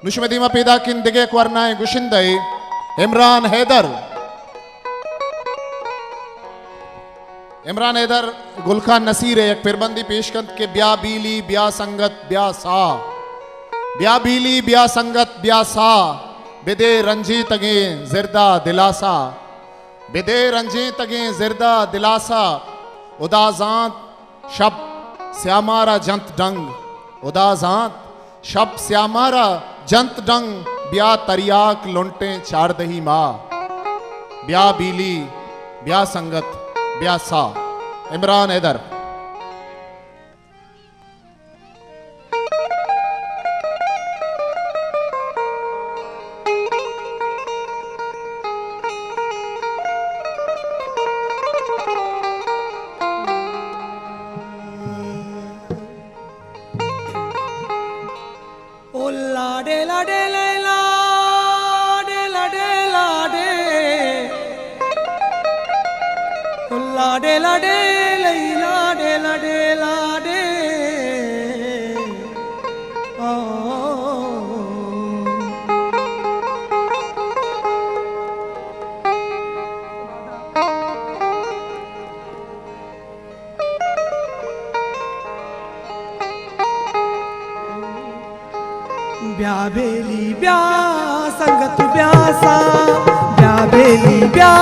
Nushmedima Pida Kindige Kwarnai Gushindai, Imran Haider. Imran Haider Gul Khan Naseer है एक फिरबंदी पेशकंद के ब्या बीली ब्या संगत ब्या सा ब्या बीली ब्या संगत ब्या सा बिदे रंजी तगे जिरदा दिलासा बिदे रंजी तगे जिरदा दिलासा उदाजांत शब श्यामारा जंत डंग उदाजांत शब श्यामारा जंत डंग ब्या तरियाक लुंटे चार दही माँ ब्या बीली ब्या संगत ब्यासा इमरान हैदर। ओ लाडे लाडे लाडे लाडे लाडे लाडे लाडे लाडे लाडे लाडे ओ ब्या बेली ब्या संगत ब्यासा ब्या बेली ब्या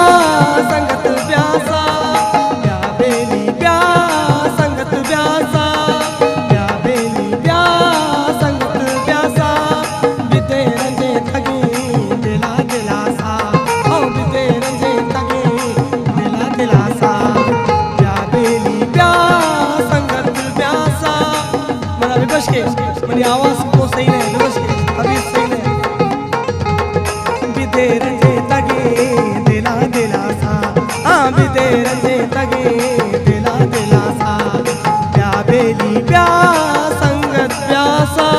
संगत ब्यासा मेरी आवाज को सही नहीं अभी सही नहीं बिदे रंजे तगे दिला दिला सा हाँ बिदे रंजे तगे दिला दिला सा ब्या बेली ब्या संगत ब्यासा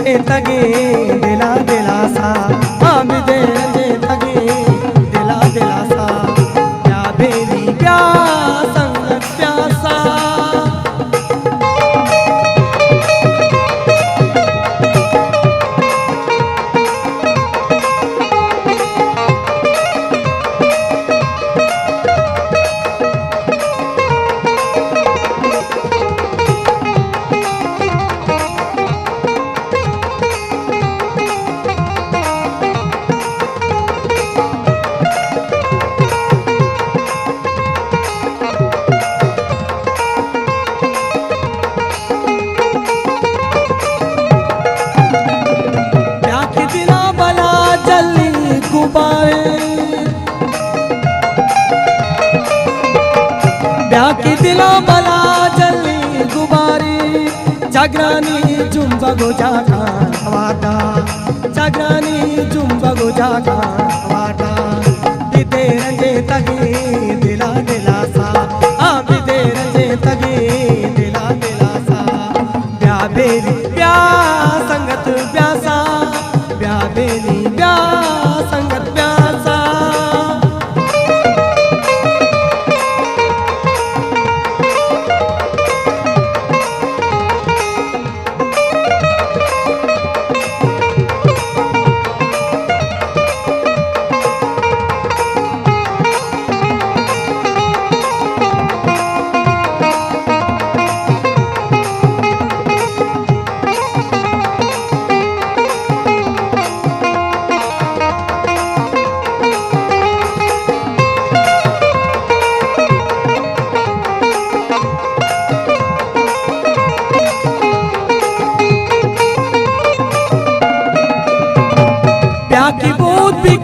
तगे दिला दिला सा हाँ बिदे रंजे तगे दिला दिला सा ब्या बेली ब्या संगत ब्यासा ब्या की दिला बला जली गुबारी जागरानी जुम्बा गो जागा वाटा जागरानी जुम्बा गो जागा वाटा बिदे रंजे तगे दिला दिला सा हाँ बिदे रंजे तगे दिला दिला सा ब्या बेली ब्या संगत ब्यासा ब्या बेली ब्या संगत ब्यासा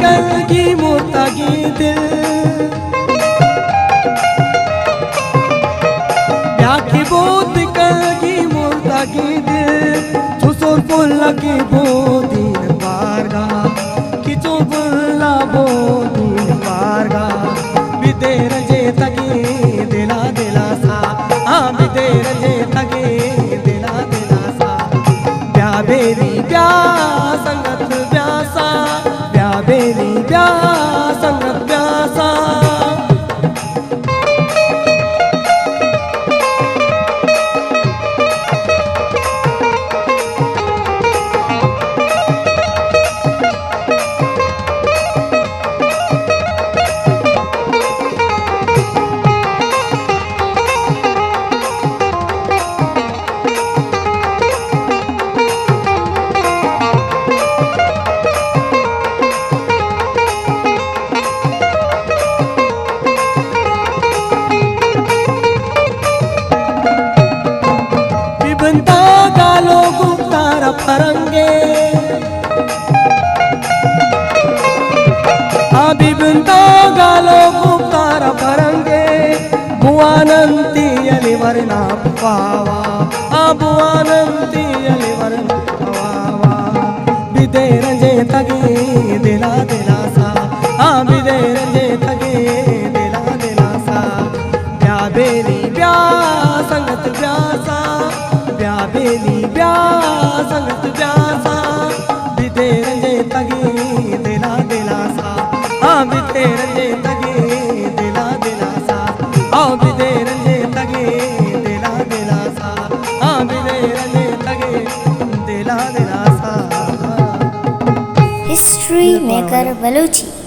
कलगी मुर्तगी दिल ब्याकी बोध कलगी मुर्तगी दिल छुसुर पुल्लगी बोधीन बारगा किचु बुल्ला बोधीन बारगा बिदेर जे तगी दिला दिला सा बिदेर जे तगी दिला दिला सा ब्या बेरी ब्या संगत ब्यासा ब्या बेरी ब्या संगत ब्यासा बिबंता गालो गुप्तार फरंगे बिबंता गालो गुप्तार फरंगे बुआनंती अली वरना पावा बुआनंती अली वरना पावा बिदेर जे तगे दिला दिला सा बिदेर जे तगे दिला दिला सा ब्या बेरी ब्या संगत ब्यासा ब्या बेली ब्या संगत ब्यासा बिदेर जे तगे दिला दिला सा बिदेर जे तगे दिला दिला सा बिदेर जे तगे दिला दिला सा बिदेर जे तगे दिला दिला सा हिस्ट्री मेकर बलूची।